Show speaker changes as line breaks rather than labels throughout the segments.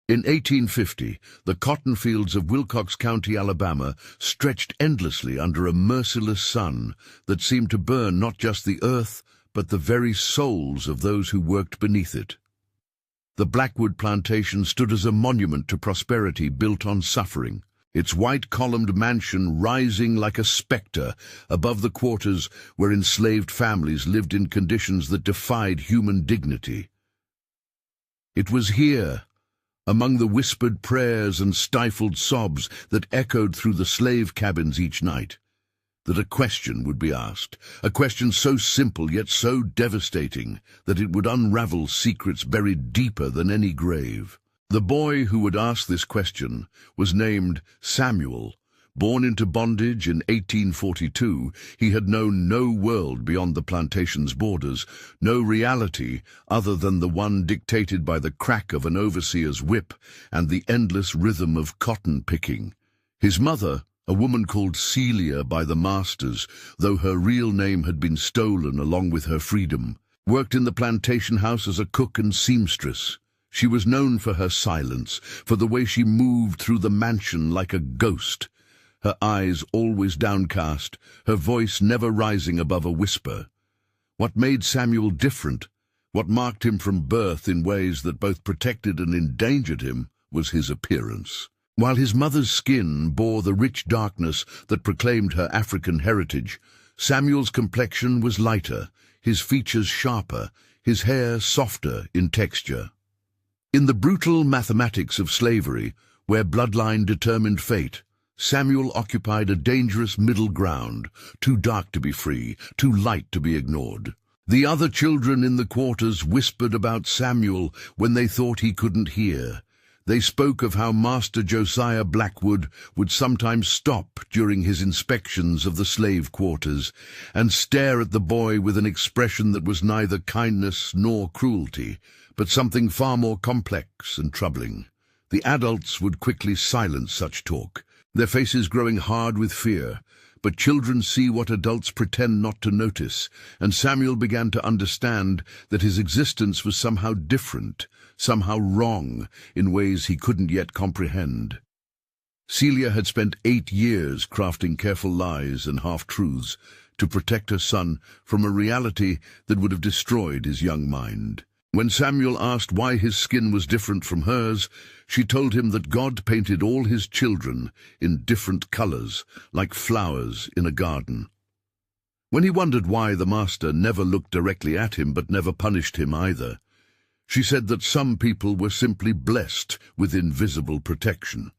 In 1850, the cotton fields of Wilcox County, Alabama, stretched endlessly under a merciless sun that seemed to burn not just the earth, but the very souls of those who worked beneath it. The Blackwood plantation stood as a monument to prosperity built on suffering, its white-columned mansion rising like a spectre above the quarters where enslaved families lived in conditions that defied human dignity. It was here, among the whispered prayers and stifled sobs that echoed through the slave cabins each night, that a question would be asked, a question so simple yet so devastating that it would unravel secrets buried deeper than any grave. The boy who would ask this question was named Samuel. Born into bondage in 1842, he had known no world beyond the plantation's borders, no reality other than the one dictated by the crack of an overseer's whip and the endless rhythm of cotton picking. His mother, a woman called Celia by the masters, though her real name had been stolen along with her freedom, worked in the plantation house as a cook and seamstress. She was known for her silence, for the way she moved through the mansion like a ghost, her eyes always downcast, her voice never rising above a whisper. What made Samuel different, what marked him from birth in ways that both protected and endangered him, was his appearance. While his mother's skin bore the rich darkness that proclaimed her African heritage, Samuel's complexion was lighter, his features sharper, his hair softer in texture. In the brutal mathematics of slavery, where bloodline determined fate, Samuel occupied a dangerous middle ground, too dark to be free, too light to be ignored. The other children in the quarters whispered about Samuel when they thought he couldn't hear. They spoke of how Master Josiah Blackwood would sometimes stop during his inspections of the slave quarters and stare at the boy with an expression that was neither kindness nor cruelty, but something far more complex and troubling. The adults would quickly silence such talk, their faces growing hard with fear, but children see what adults pretend not to notice, and Samuel began to understand that his existence was somehow different, somehow wrong, in ways he couldn't yet comprehend. Celia had spent 8 years crafting careful lies and half-truths to protect her son from a reality that would have destroyed his young mind. When Samuel asked why his skin was different from hers, she told him that God painted all his children in different colors, like flowers in a garden. When he wondered why the master never looked directly at him but never punished him either, she said that some people were simply blessed with invisible protection.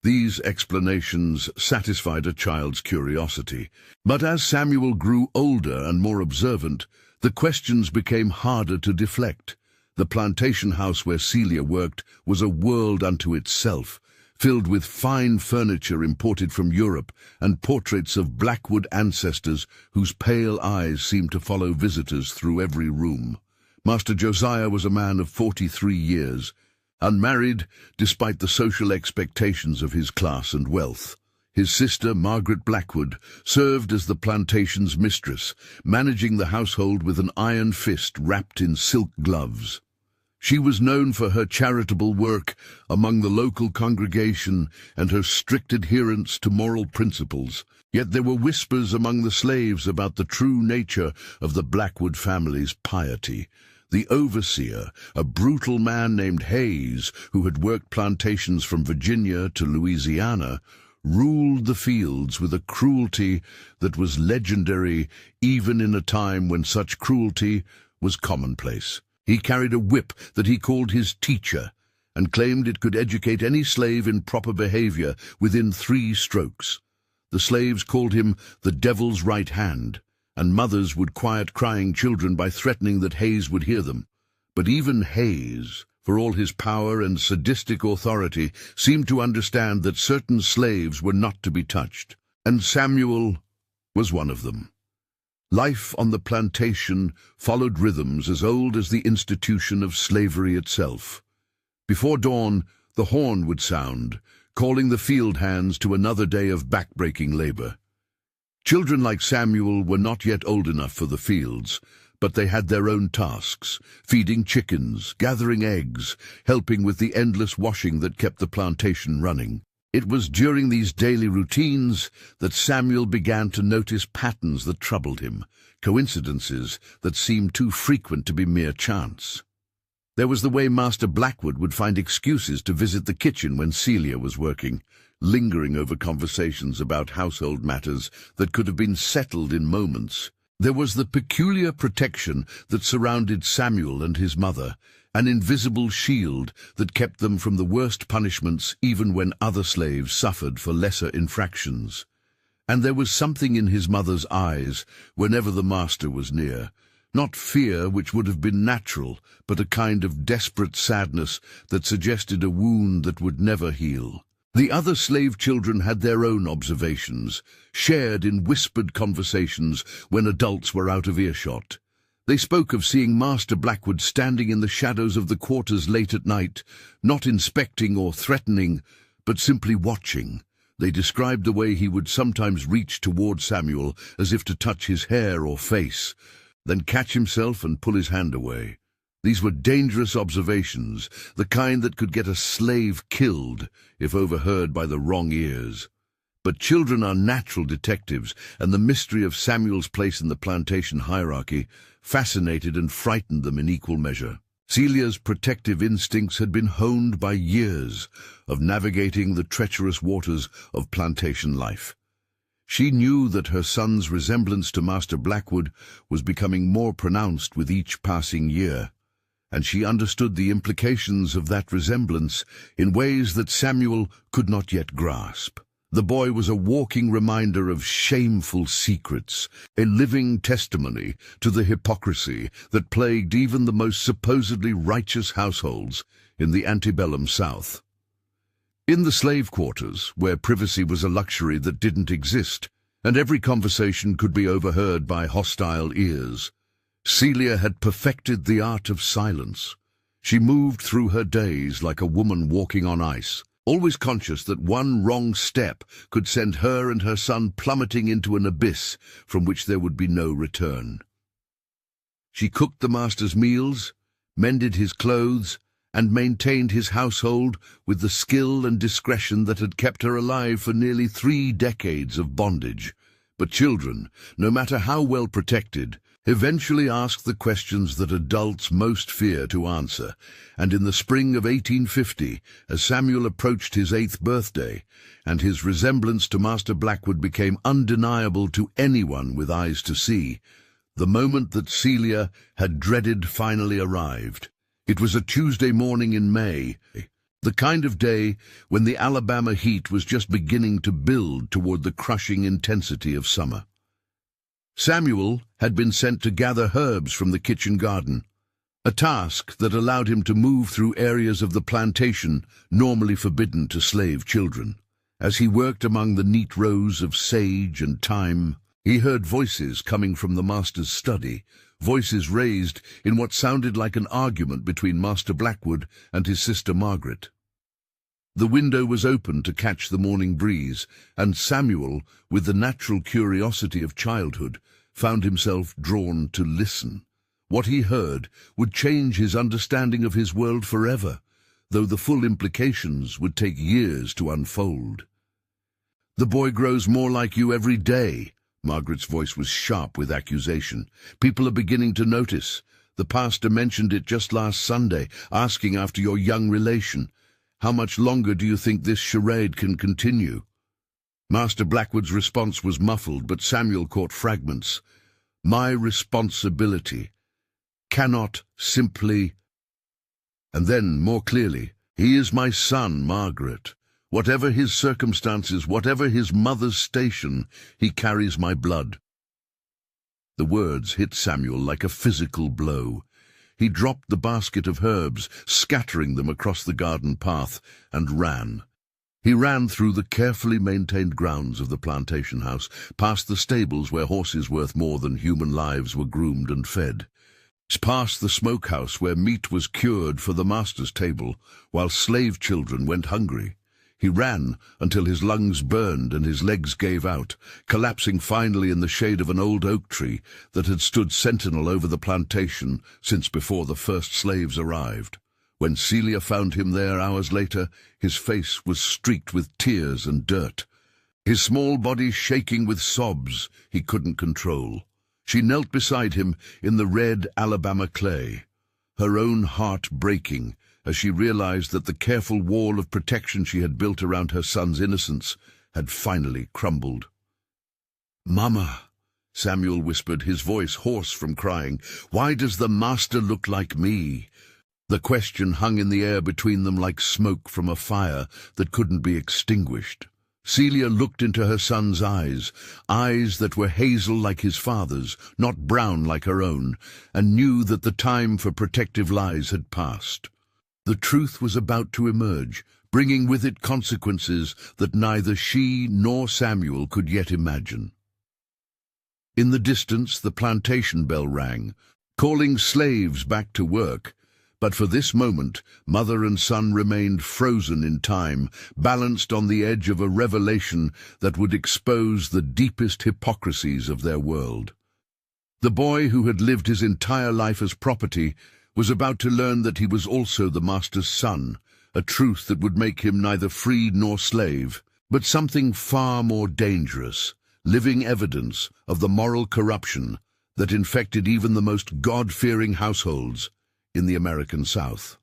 These explanations satisfied a child's curiosity, but as Samuel grew older and more observant, the questions became harder to deflect. The plantation house where Celia worked was a world unto itself, filled with fine furniture imported from Europe and portraits of Blackwood ancestors whose pale eyes seemed to follow visitors through every room. Master Josiah was a man of 43 years, unmarried despite the social expectations of his class and wealth. His sister, Margaret Blackwood, served as the plantation's mistress, managing the household with an iron fist wrapped in silk gloves. She was known for her charitable work among the local congregation and her strict adherence to moral principles. Yet there were whispers among the slaves about the true nature of the Blackwood family's piety. The overseer, a brutal man named Hayes, who had worked plantations from Virginia to Louisiana, ruled the fields with a cruelty that was legendary even in a time when such cruelty was commonplace. He carried a whip that he called his teacher and claimed it could educate any slave in proper behavior within 3 strokes. The slaves called him the devil's right hand, and mothers would quiet crying children by threatening that Hayes would hear them. But even Hayes, for all his power and sadistic authority, seemed to understand that certain slaves were not to be touched, and Samuel was one of them. Life on the plantation followed rhythms as old as the institution of slavery itself. Before dawn, the horn would sound, calling the field hands to another day of backbreaking labor. Children like Samuel were not yet old enough for the fields, But they had their own tasks, feeding chickens, gathering eggs, helping with the endless washing that kept the plantation running. It was during these daily routines that Samuel began to notice patterns that troubled him, coincidences that seemed too frequent to be mere chance. There was the way Master Blackwood would find excuses to visit the kitchen when Celia was working, lingering over conversations about household matters that could have been settled in moments. There was the peculiar protection that surrounded Samuel and his mother, an invisible shield that kept them from the worst punishments even when other slaves suffered for lesser infractions. And there was something in his mother's eyes whenever the master was near, not fear, which would have been natural, but a kind of desperate sadness that suggested a wound that would never heal. The other slave children had their own observations, shared in whispered conversations when adults were out of earshot. They spoke of seeing Master Blackwood standing in the shadows of the quarters late at night, not inspecting or threatening, but simply watching. They described the way he would sometimes reach toward Samuel as if to touch his hair or face, then catch himself and pull his hand away. These were dangerous observations, the kind that could get a slave killed if overheard by the wrong ears. But children are natural detectives, and the mystery of Samuel's place in the plantation hierarchy fascinated and frightened them in equal measure. Celia's protective instincts had been honed by years of navigating the treacherous waters of plantation life. She knew that her son's resemblance to Master Blackwood was becoming more pronounced with each passing year, and she understood the implications of that resemblance in ways that Samuel could not yet grasp. The boy was a walking reminder of shameful secrets, a living testimony to the hypocrisy that plagued even the most supposedly righteous households in the antebellum South. In the slave quarters, where privacy was a luxury that didn't exist, and every conversation could be overheard by hostile ears, Celia had perfected the art of silence. She moved through her days like a woman walking on ice, always conscious that one wrong step could send her and her son plummeting into an abyss from which there would be no return. She cooked the master's meals, mended his clothes, and maintained his household with the skill and discretion that had kept her alive for nearly 3 decades of bondage. But children, no matter how well protected, eventually asked the questions that adults most fear to answer, and in the spring of 1850, as Samuel approached his 8th birthday, and his resemblance to Master Blackwood became undeniable to anyone with eyes to see, the moment that Celia had dreaded finally arrived. It was a Tuesday morning in May, the kind of day when the Alabama heat was just beginning to build toward the crushing intensity of summer. Samuel had been sent to gather herbs from the kitchen garden, a task that allowed him to move through areas of the plantation normally forbidden to slave children. As he worked among the neat rows of sage and thyme, he heard voices coming from the master's study, voices raised in what sounded like an argument between Master Blackwood and his sister Margaret. The window was open to catch the morning breeze, and Samuel, with the natural curiosity of childhood, found himself drawn to listen. What he heard would change his understanding of his world forever, though the full implications would take years to unfold. "The boy grows more like you every day." Margaret's voice was sharp with accusation. "People are beginning to notice. The pastor mentioned it just last Sunday, asking after your young relation. How much longer do you think this charade can continue?" Master Blackwood's response was muffled, but Samuel caught fragments. "My responsibility cannot simply..." And then, more clearly, "He is my son, Margaret. Whatever his circumstances, whatever his mother's station, he carries my blood." The words hit Samuel like a physical blow. He dropped the basket of herbs, scattering them across the garden path, and ran. He ran through the carefully maintained grounds of the plantation house, past the stables where horses worth more than human lives were groomed and fed, past the smokehouse where meat was cured for the master's table, while slave children went hungry. He ran until his lungs burned and his legs gave out, collapsing finally in the shade of an old oak tree that had stood sentinel over the plantation since before the first slaves arrived. When Celia found him there hours later, his face was streaked with tears and dirt, his small body shaking with sobs he couldn't control. She knelt beside him in the red Alabama clay, her own heart breaking as she realized that the careful wall of protection she had built around her son's innocence had finally crumbled. "Mama," Samuel whispered, his voice hoarse from crying, "why does the master look like me?" The question hung in the air between them like smoke from a fire that couldn't be extinguished. Celia looked into her son's eyes that were hazel like his father's, not brown like her own, and knew that the time for protective lies had passed. The truth was about to emerge, bringing with it consequences that neither she nor Samuel could yet imagine. In the distance, the plantation bell rang, calling slaves back to work. But for this moment, mother and son remained frozen in time, balanced on the edge of a revelation that would expose the deepest hypocrisies of their world. The boy who had lived his entire life as property was about to learn that he was also the master's son, a truth that would make him neither free nor slave, but something far more dangerous, living evidence of the moral corruption that infected even the most God-fearing households in the American South.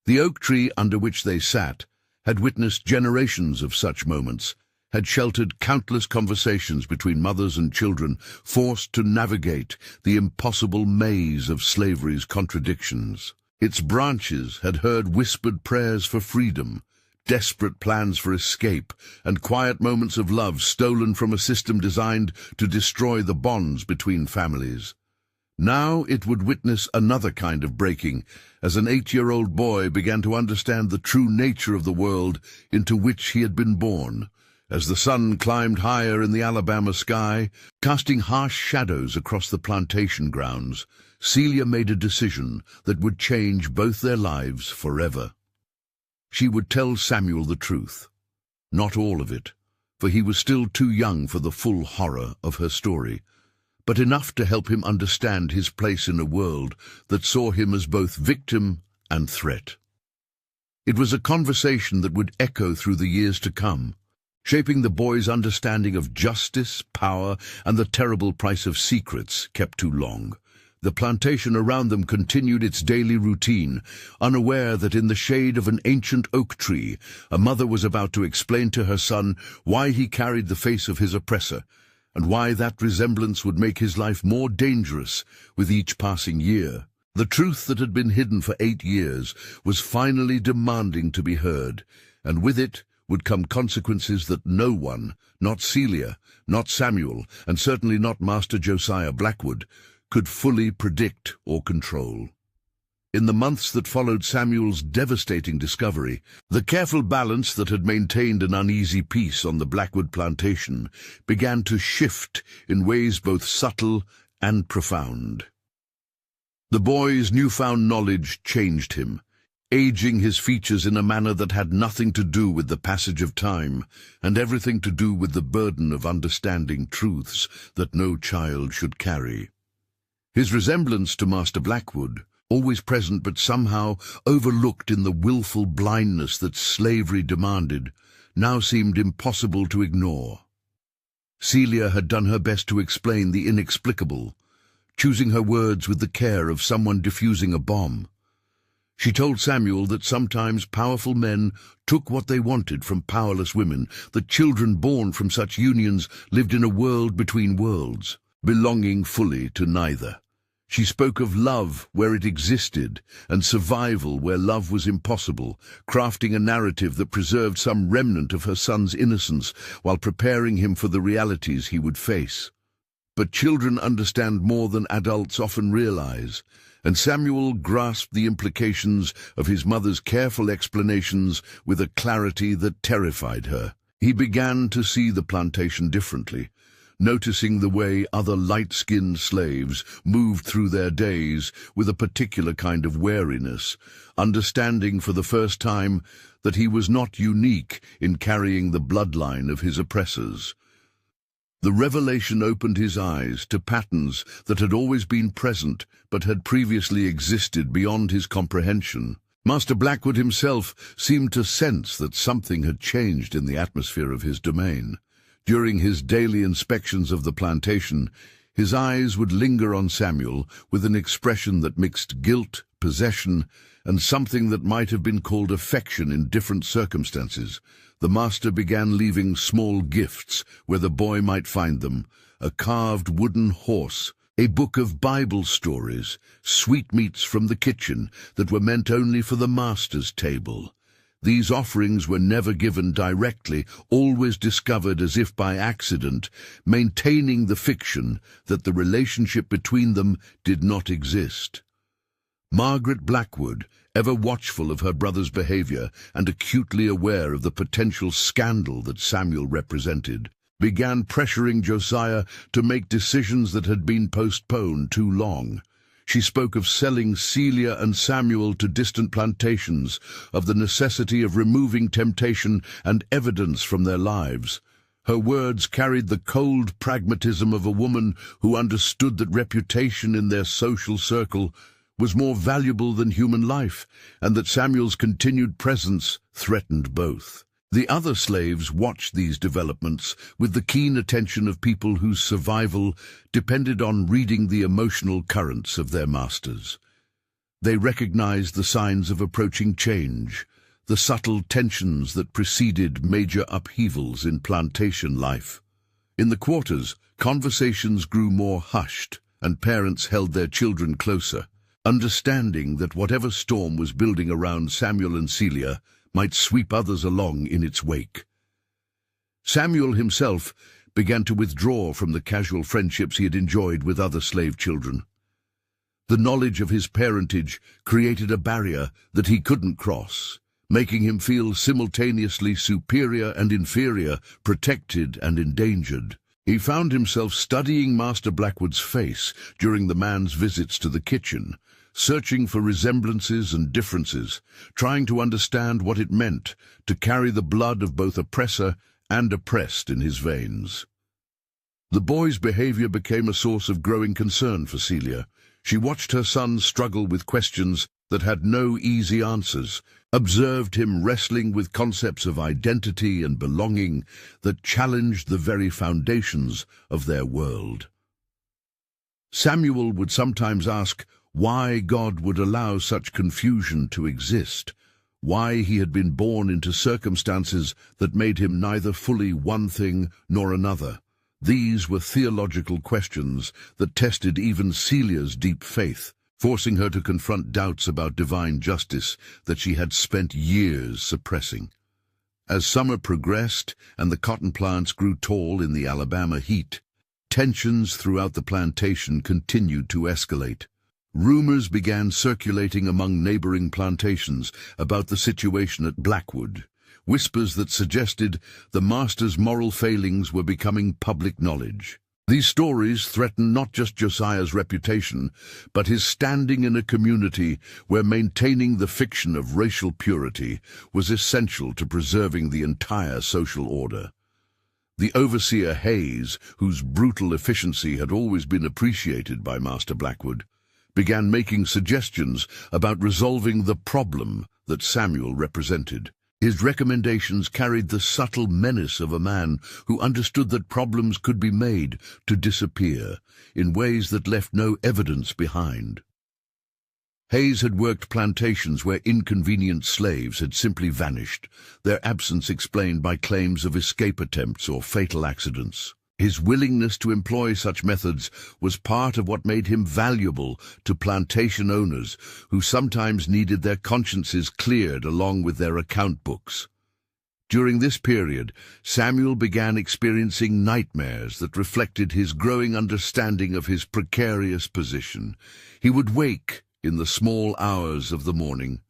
The oak tree under which they sat had witnessed generations of such moments, had sheltered countless conversations between mothers and children forced to navigate the impossible maze of slavery's contradictions. Its branches had heard whispered prayers for freedom, desperate plans for escape, and quiet moments of love stolen from a system designed to destroy the bonds between families. Now it would witness another kind of breaking, as an 8-year-old boy began to understand the true nature of the world into which he had been born. As the sun climbed higher in the Alabama sky, casting harsh shadows across the plantation grounds, Celia made a decision that would change both their lives forever. She would tell Samuel the truth. Not all of it, for he was still too young for the full horror of her story, but enough to help him understand his place in a world that saw him as both victim and threat. It was a conversation that would echo through the years to come, shaping the boy's understanding of justice, power, and the terrible price of secrets kept too long. The plantation around them continued its daily routine, unaware that in the shade of an ancient oak tree, a mother was about to explain to her son why he carried the face of his oppressor, and why that resemblance would make his life more dangerous with each passing year. The truth that had been hidden for 8 years was finally demanding to be heard, and with it would come consequences that no one, not Celia, not Samuel, and certainly not Master Josiah Blackwood, could fully predict or control. In the months that followed Samuel's devastating discovery, the careful balance that had maintained an uneasy peace on the Blackwood plantation began to shift in ways both subtle and profound. The boy's newfound knowledge changed him, aging his features in a manner that had nothing to do with the passage of time, and everything to do with the burden of understanding truths that no child should carry. His resemblance to Master Blackwood, always present but somehow overlooked in the willful blindness that slavery demanded, now seemed impossible to ignore. Celia had done her best to explain the inexplicable, choosing her words with the care of someone defusing a bomb. She told Samuel that sometimes powerful men took what they wanted from powerless women, that children born from such unions lived in a world between worlds, belonging fully to neither. She spoke of love where it existed and survival where love was impossible, crafting a narrative that preserved some remnant of her son's innocence while preparing him for the realities he would face. But children understand more than adults often realize, and Samuel grasped the implications of his mother's careful explanations with a clarity that terrified her. He began to see the plantation differently, noticing the way other light-skinned slaves moved through their days with a particular kind of wariness, understanding for the first time that he was not unique in carrying the bloodline of his oppressors. The revelation opened his eyes to patterns that had always been present but had previously existed beyond his comprehension. Master Blackwood himself seemed to sense that something had changed in the atmosphere of his domain. During his daily inspections of the plantation, his eyes would linger on Samuel with an expression that mixed guilt, possession, and something that might have been called affection in different circumstances. The master began leaving small gifts where the boy might find them: a carved wooden horse, a book of Bible stories, sweetmeats from the kitchen that were meant only for the master's table. These offerings were never given directly, always discovered as if by accident, maintaining the fiction that the relationship between them did not exist. Margaret Blackwood, ever watchful of her brother's behavior and acutely aware of the potential scandal that Samuel represented, began pressuring Josiah to make decisions that had been postponed too long. She spoke of selling Celia and Samuel to distant plantations, of the necessity of removing temptation and evidence from their lives. Her words carried the cold pragmatism of a woman who understood that reputation in their social circle was more valuable than human life, and that Samuel's continued presence threatened both. The other slaves watched these developments with the keen attention of people whose survival depended on reading the emotional currents of their masters. They recognized the signs of approaching change, the subtle tensions that preceded major upheavals in plantation life. In the quarters, conversations grew more hushed, and parents held their children closer, understanding that whatever storm was building around Samuel and Celia might sweep others along in its wake. Samuel himself began to withdraw from the casual friendships he had enjoyed with other slave children. The knowledge of his parentage created a barrier that he couldn't cross, making him feel simultaneously superior and inferior, protected and endangered. He found himself studying Master Blackwood's face during the man's visits to the kitchen, searching for resemblances and differences, trying to understand what it meant to carry the blood of both oppressor and oppressed in his veins. The boy's behavior became a source of growing concern for Celia. She watched her son struggle with questions that had no easy answers, observed him wrestling with concepts of identity and belonging that challenged the very foundations of their world. Samuel would sometimes ask why God would allow such confusion to exist, why he had been born into circumstances that made him neither fully one thing nor another. These were theological questions that tested even Celia's deep faith, forcing her to confront doubts about divine justice that she had spent years suppressing. As summer progressed and the cotton plants grew tall in the Alabama heat, tensions throughout the plantation continued to escalate. Rumors began circulating among neighboring plantations about the situation at Blackwood, whispers that suggested the master's moral failings were becoming public knowledge. These stories threatened not just Josiah's reputation, but his standing in a community where maintaining the fiction of racial purity was essential to preserving the entire social order. The overseer Hayes, whose brutal efficiency had always been appreciated by Master Blackwood, began making suggestions about resolving the problem that Samuel represented. His recommendations carried the subtle menace of a man who understood that problems could be made to disappear in ways that left no evidence behind. Hayes had worked plantations where inconvenient slaves had simply vanished, their absence explained by claims of escape attempts or fatal accidents. His willingness to employ such methods was part of what made him valuable to plantation owners who sometimes needed their consciences cleared along with their account books. During this period, Samuel began experiencing nightmares that reflected his growing understanding of his precarious position. He would wake in the small hours of the morning,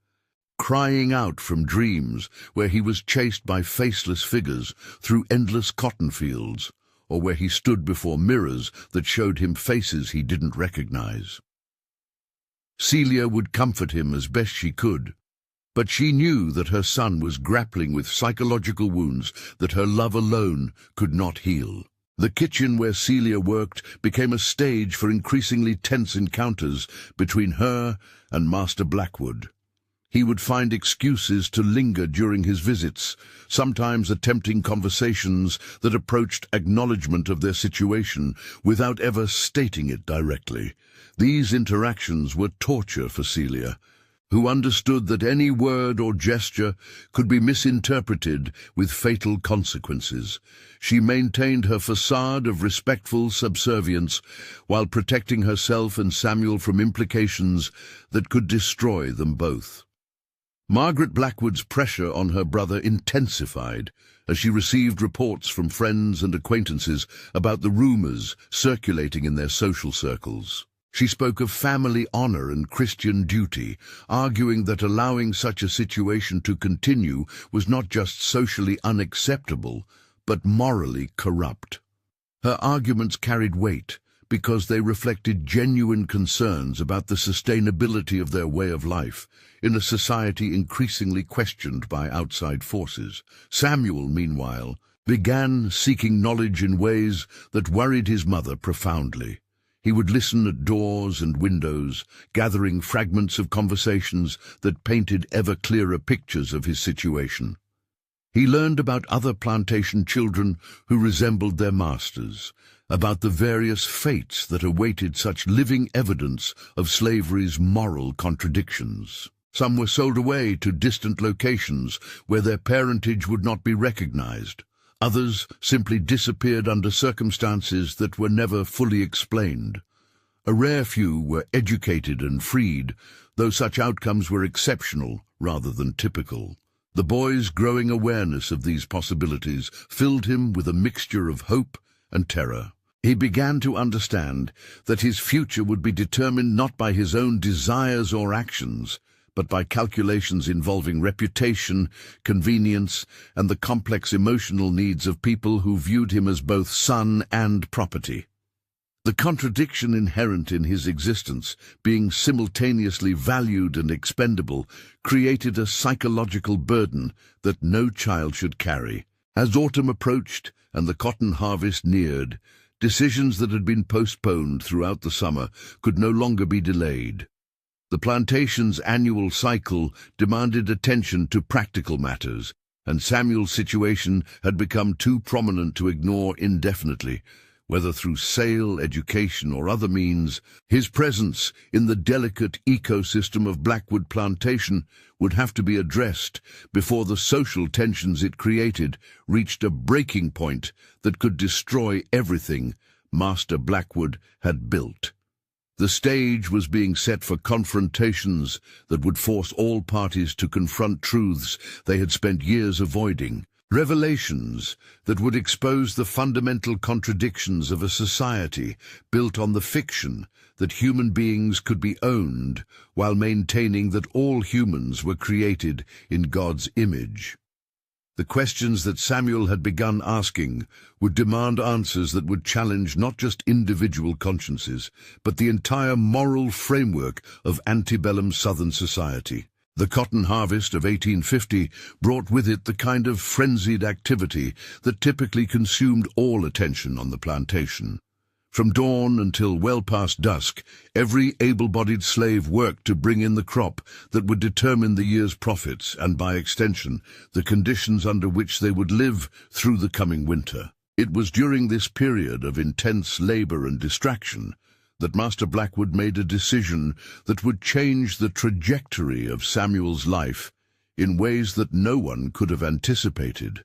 crying out from dreams where he was chased by faceless figures through endless cotton fields, or where he stood before mirrors that showed him faces he didn't recognize. Celia would comfort him as best she could, but she knew that her son was grappling with psychological wounds that her love alone could not heal. The kitchen where Celia worked became a stage for increasingly tense encounters between her and Master Blackwood. He would find excuses to linger during his visits, sometimes attempting conversations that approached acknowledgement of their situation without ever stating it directly. These interactions were torture for Celia, who understood that any word or gesture could be misinterpreted with fatal consequences. She maintained her facade of respectful subservience while protecting herself and Samuel from implications that could destroy them both. Margaret Blackwood's pressure on her brother intensified as she received reports from friends and acquaintances about the rumors circulating in their social circles. She spoke of family honor and Christian duty, arguing that allowing such a situation to continue was not just socially unacceptable, but morally corrupt. Her arguments carried weight because they reflected genuine concerns about the sustainability of their way of life in a society increasingly questioned by outside forces. Samuel, meanwhile, began seeking knowledge in ways that worried his mother profoundly. He would listen at doors and windows, gathering fragments of conversations that painted ever clearer pictures of his situation. He learned about other plantation children who resembled their masters, about the various fates that awaited such living evidence of slavery's moral contradictions. Some were sold away to distant locations where their parentage would not be recognized. Others simply disappeared under circumstances that were never fully explained. A rare few were educated and freed, though such outcomes were exceptional rather than typical. The boy's growing awareness of these possibilities filled him with a mixture of hope and terror. He began to understand that his future would be determined not by his own desires or actions, but by calculations involving reputation, convenience, and the complex emotional needs of people who viewed him as both son and property. The contradiction inherent in his existence, being simultaneously valued and expendable, created a psychological burden that no child should carry. As autumn approached and the cotton harvest neared, decisions that had been postponed throughout the summer could no longer be delayed. The plantation's annual cycle demanded attention to practical matters, and Samuel's situation had become too prominent to ignore indefinitely. Whether through sale, education, or other means, his presence in the delicate ecosystem of Blackwood Plantation would have to be addressed before the social tensions it created reached a breaking point that could destroy everything Master Blackwood had built. The stage was being set for confrontations that would force all parties to confront truths they had spent years avoiding, revelations that would expose the fundamental contradictions of a society built on the fiction that human beings could be owned while maintaining that all humans were created in God's image. The questions that Samuel had begun asking would demand answers that would challenge not just individual consciences, but the entire moral framework of antebellum Southern society. The cotton harvest of 1850 brought with it the kind of frenzied activity that typically consumed all attention on the plantation. From dawn until well past dusk, every able-bodied slave worked to bring in the crop that would determine the year's profits and, by extension, the conditions under which they would live through the coming winter. It was during this period of intense labor and distraction that Master Blackwood made a decision that would change the trajectory of Samuel's life in ways that no one could have anticipated.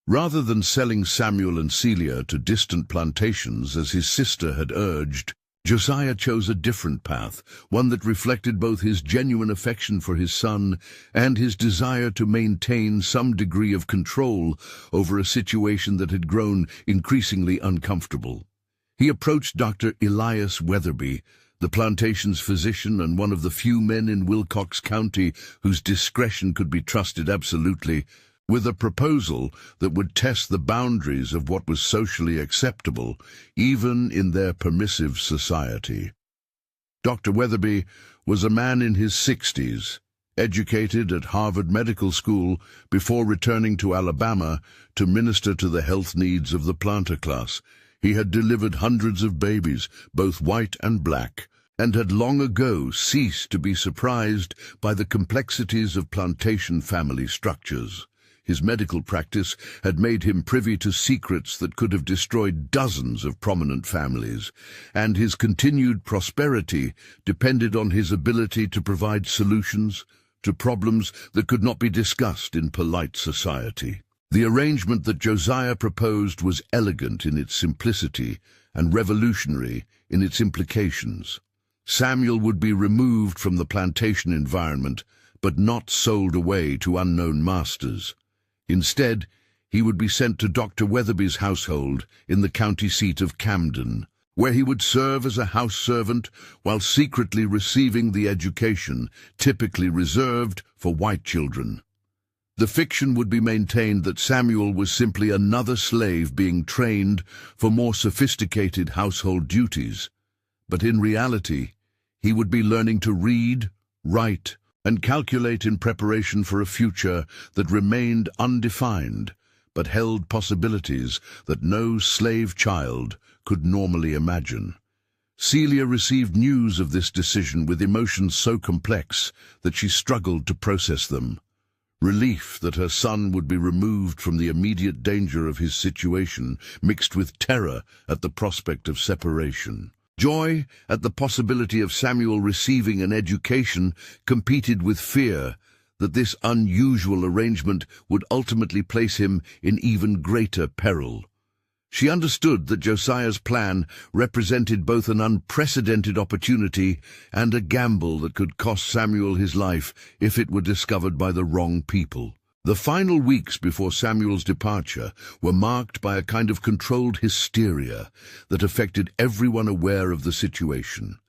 Rather than selling Samuel and Celia to distant plantations as his sister had urged, Josiah chose a different path, one that reflected both his genuine affection for his son and his desire to maintain some degree of control over a situation that had grown increasingly uncomfortable. He approached Dr. Elias Weatherby, the plantation's physician and one of the few men in Wilcox County whose discretion could be trusted absolutely, with a proposal that would test the boundaries of what was socially acceptable, even in their permissive society. Dr. Weatherby was a man in his 60s, educated at Harvard Medical School before returning to Alabama to minister to the health needs of the planter class. He had delivered hundreds of babies, both white and black, and had long ago ceased to be surprised by the complexities of plantation family structures. His medical practice had made him privy to secrets that could have destroyed dozens of prominent families, and his continued prosperity depended on his ability to provide solutions to problems that could not be discussed in polite society. The arrangement that Josiah proposed was elegant in its simplicity and revolutionary in its implications. Samuel would be removed from the plantation environment, but not sold away to unknown masters. Instead, he would be sent to Dr. Weatherby's household in the county seat of Camden, where he would serve as a house servant while secretly receiving the education typically reserved for white children. The fiction would be maintained that Samuel was simply another slave being trained for more sophisticated household duties, but in reality, he would be learning to read, write, and calculate in preparation for a future that remained undefined, but held possibilities that no slave child could normally imagine. Celia received news of this decision with emotions so complex that she struggled to process them. Relief that her son would be removed from the immediate danger of his situation, mixed with terror at the prospect of separation. Joy at the possibility of Samuel receiving an education competed with fear that this unusual arrangement would ultimately place him in even greater peril. She understood that Josiah's plan represented both an unprecedented opportunity and a gamble that could cost Samuel his life if it were discovered by the wrong people. The final weeks before Samuel's departure were marked by a kind of controlled hysteria that affected everyone aware of the situation.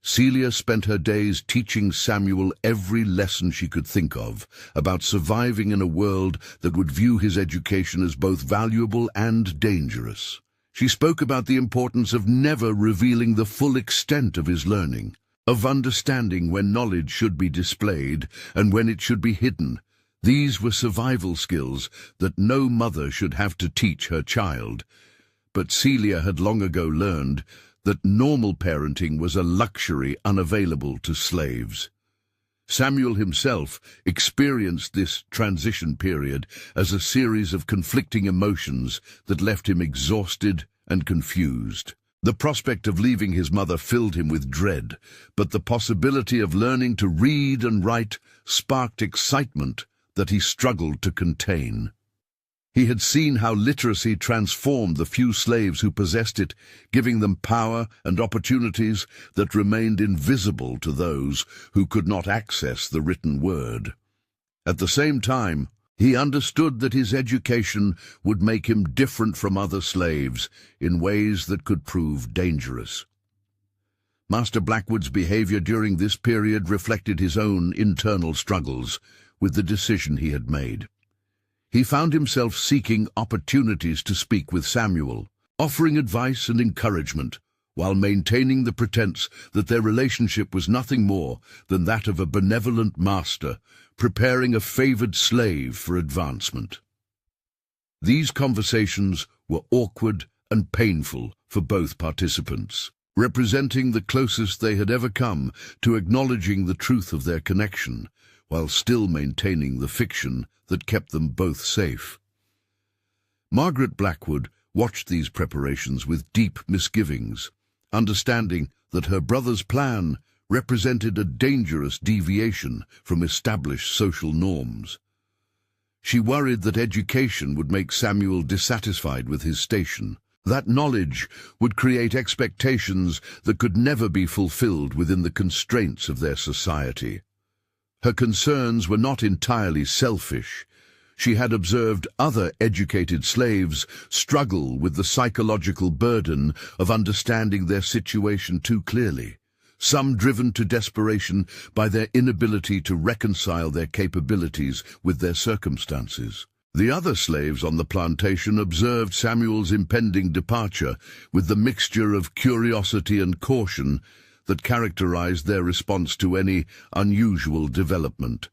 Celia spent her days teaching Samuel every lesson she could think of about surviving in a world that would view his education as both valuable and dangerous. She spoke about the importance of never revealing the full extent of his learning, of understanding when knowledge should be displayed and when it should be hidden. These were survival skills that no mother should have to teach her child. But Celia had long ago learned that normal parenting was a luxury unavailable to slaves. Samuel himself experienced this transition period as a series of conflicting emotions that left him exhausted and confused. The prospect of leaving his mother filled him with dread, but the possibility of learning to read and write sparked excitement that he struggled to contain. He had seen how literacy transformed the few slaves who possessed it, giving them power and opportunities that remained invisible to those who could not access the written word. At the same time, he understood that his education would make him different from other slaves in ways that could prove dangerous. Master Blackwood's behavior during this period reflected his own internal struggles with the decision he had made. He found himself seeking opportunities to speak with Samuel, offering advice and encouragement, while maintaining the pretense that their relationship was nothing more than that of a benevolent master preparing a favored slave for advancement. These conversations were awkward and painful for both participants, representing the closest they had ever come to acknowledging the truth of their connection, while still maintaining the fiction that kept them both safe. Margaret Blackwood watched these preparations with deep misgivings, understanding that her brother's plan represented a dangerous deviation from established social norms. She worried that education would make Samuel dissatisfied with his station, that knowledge would create expectations that could never be fulfilled within the constraints of their society. Her concerns were not entirely selfish. She had observed other educated slaves struggle with the psychological burden of understanding their situation too clearly, some driven to desperation by their inability to reconcile their capabilities with their circumstances. The other slaves on the plantation observed Samuel's impending departure with the mixture of curiosity and caution that characterized their response to any unusual development.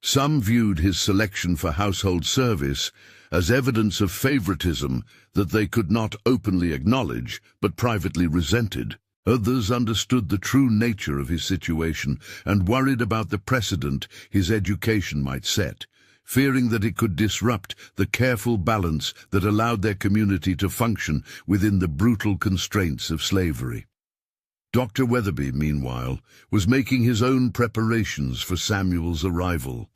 Some viewed his selection for household service as evidence of favoritism that they could not openly acknowledge but privately resented. Others understood the true nature of his situation and worried about the precedent his education might set, fearing that it could disrupt the careful balance that allowed their community to function within the brutal constraints of slavery. Dr. Weatherby, meanwhile, was making his own preparations for Samuel's arrival.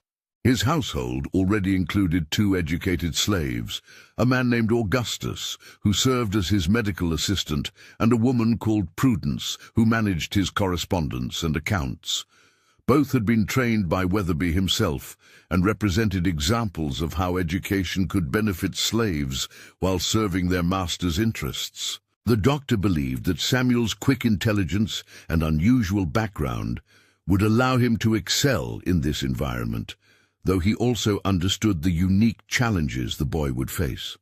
His household already included 2 educated slaves, a man named Augustus, who served as his medical assistant, and a woman called Prudence, who managed his correspondence and accounts. Both had been trained by Weatherby himself and represented examples of how education could benefit slaves while serving their master's interests. The doctor believed that Samuel's quick intelligence and unusual background would allow him to excel in this environment, though he also understood the unique challenges the boy would face.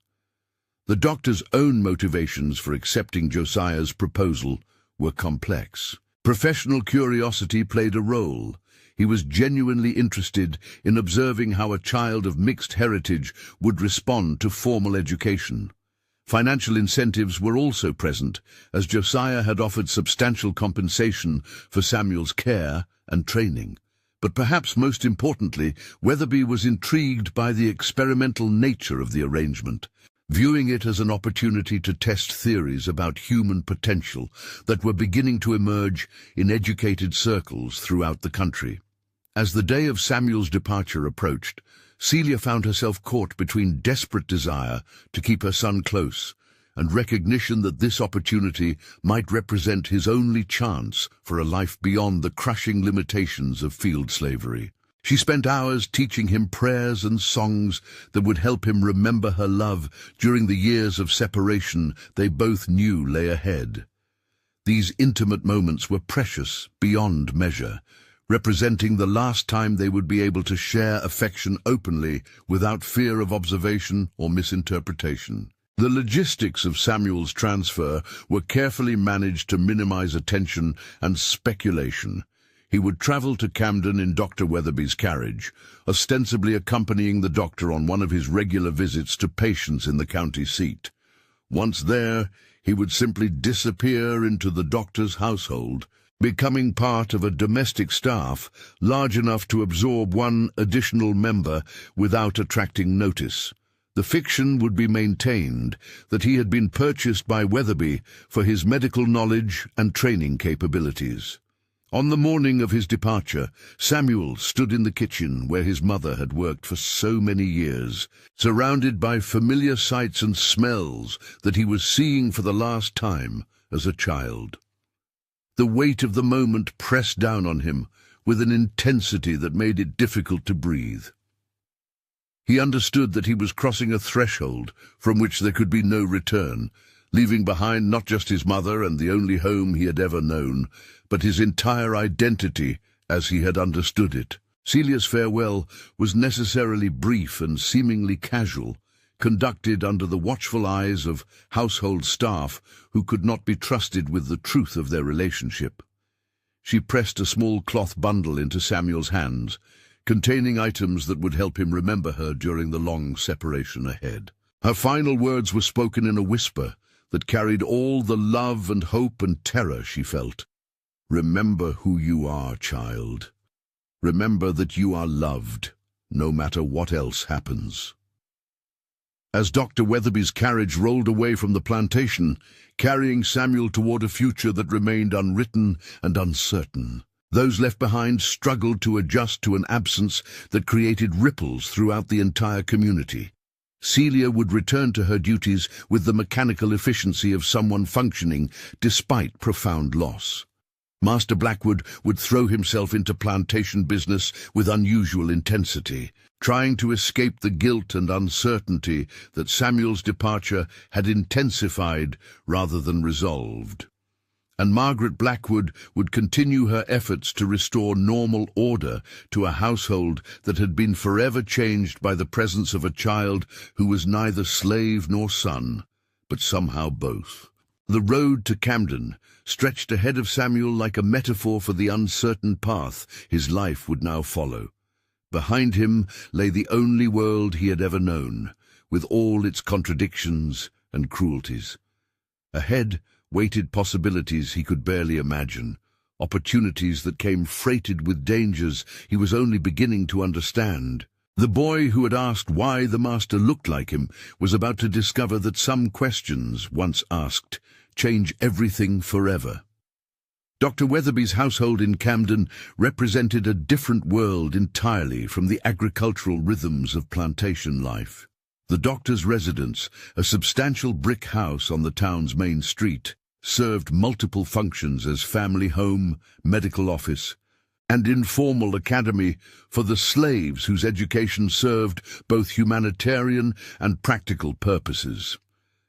The doctor's own motivations for accepting Josiah's proposal were complex. Professional curiosity played a role. He was genuinely interested in observing how a child of mixed heritage would respond to formal education. Financial incentives were also present, as Josiah had offered substantial compensation for Samuel's care and training. But perhaps most importantly, Weatherby was intrigued by the experimental nature of the arrangement, viewing it as an opportunity to test theories about human potential that were beginning to emerge in educated circles throughout the country. As the day of Samuel's departure approached, Celia found herself caught between desperate desire to keep her son close and recognition that this opportunity might represent his only chance for a life beyond the crushing limitations of field slavery. She spent hours teaching him prayers and songs that would help him remember her love during the years of separation they both knew lay ahead. These intimate moments were precious beyond measure, representing the last time they would be able to share affection openly without fear of observation or misinterpretation. The logistics of Samuel's transfer were carefully managed to minimize attention and speculation. He would travel to Camden in Dr. Weatherby's carriage, ostensibly accompanying the doctor on one of his regular visits to patients in the county seat. Once there, he would simply disappear into the doctor's household, becoming part of a domestic staff large enough to absorb one additional member without attracting notice. The fiction would be maintained that he had been purchased by Weatherby for his medical knowledge and training capabilities. On the morning of his departure, Samuel stood in the kitchen where his mother had worked for so many years, surrounded by familiar sights and smells that he was seeing for the last time as a child. The weight of the moment pressed down on him with an intensity that made it difficult to breathe. He understood that he was crossing a threshold from which there could be no return, leaving behind not just his mother and the only home he had ever known, but his entire identity as he had understood it. Celia's farewell was necessarily brief and seemingly casual, conducted under the watchful eyes of household staff who could not be trusted with the truth of their relationship. She pressed a small cloth bundle into Samuel's hands, containing items that would help him remember her during the long separation ahead. Her final words were spoken in a whisper that carried all the love and hope and terror she felt. Remember who you are, child. Remember that you are loved, no matter what else happens. As Dr. Weatherby's carriage rolled away from the plantation, carrying Samuel toward a future that remained unwritten and uncertain, those left behind struggled to adjust to an absence that created ripples throughout the entire community. Celia would return to her duties with the mechanical efficiency of someone functioning despite profound loss. Master Blackwood would throw himself into plantation business with unusual intensity, trying to escape the guilt and uncertainty that Samuel's departure had intensified rather than resolved. and Margaret Blackwood would continue her efforts to restore normal order to a household that had been forever changed by the presence of a child who was neither slave nor son, but somehow both. The road to Camden stretched ahead of Samuel like a metaphor for the uncertain path his life would now follow. Behind him lay the only world he had ever known, with all its contradictions and cruelties. Ahead waited possibilities he could barely imagine, opportunities that came freighted with dangers he was only beginning to understand. The boy who had asked why the master looked like him was about to discover that some questions, once asked, change everything forever. Dr. Weatherby's household in Camden represented a different world entirely from the agricultural rhythms of plantation life. The doctor's residence, a substantial brick house on the town's main street, served multiple functions as family home, medical office, and informal academy for the slaves whose education served both humanitarian and practical purposes.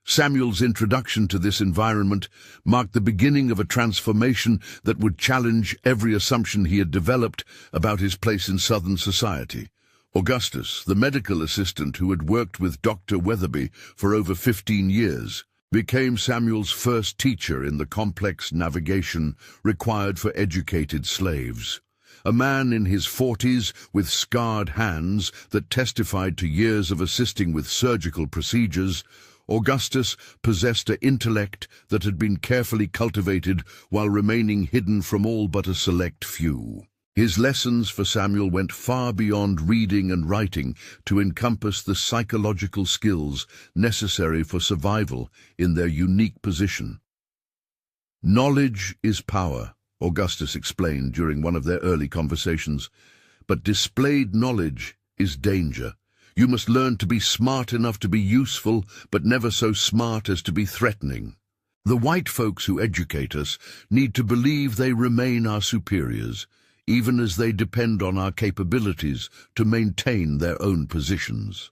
Samuel's introduction to this environment marked the beginning of a transformation that would challenge every assumption he had developed about his place in Southern society. Augustus, the medical assistant who had worked with Dr. Weatherby for over 15 years, became Samuel's first teacher in the complex navigation required for educated slaves. A man in his 40s with scarred hands that testified to years of assisting with surgical procedures, Augustus possessed an intellect that had been carefully cultivated while remaining hidden from all but a select few. His lessons for Samuel went far beyond reading and writing to encompass the psychological skills necessary for survival in their unique position. "Knowledge is power," Augustus explained during one of their early conversations, "but displayed knowledge is danger. You must learn to be smart enough to be useful, but never so smart as to be threatening. The white folks who educate us need to believe they remain our superiors, even as they depend on our capabilities to maintain their own positions."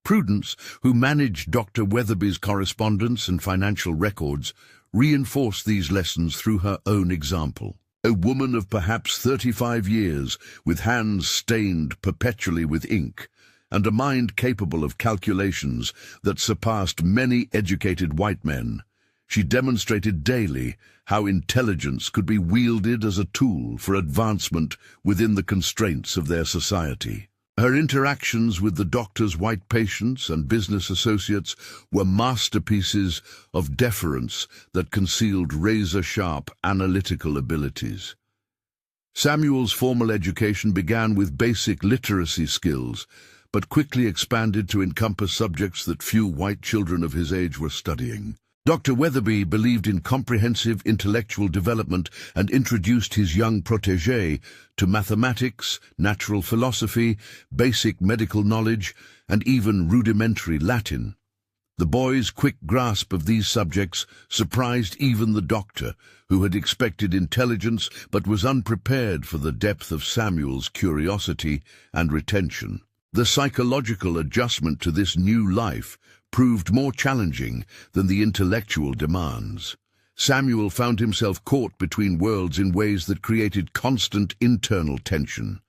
Prudence, who managed Dr. Weatherby's correspondence and financial records, reinforced these lessons through her own example. A woman of perhaps 35 years, with hands stained perpetually with ink, and a mind capable of calculations that surpassed many educated white men, she demonstrated daily how intelligence could be wielded as a tool for advancement within the constraints of their society. Her interactions with the doctor's white patients and business associates were masterpieces of deference that concealed razor-sharp analytical abilities. Samuel's formal education began with basic literacy skills, but quickly expanded to encompass subjects that few white children of his age were studying. Dr. Weatherby believed in comprehensive intellectual development and introduced his young protégé to mathematics, natural philosophy, basic medical knowledge, and even rudimentary Latin. The boy's quick grasp of these subjects surprised even the doctor, who had expected intelligence but was unprepared for the depth of Samuel's curiosity and retention. The psychological adjustment to this new life proved more challenging than the intellectual demands. Samuel found himself caught between worlds in ways that created constant internal tension.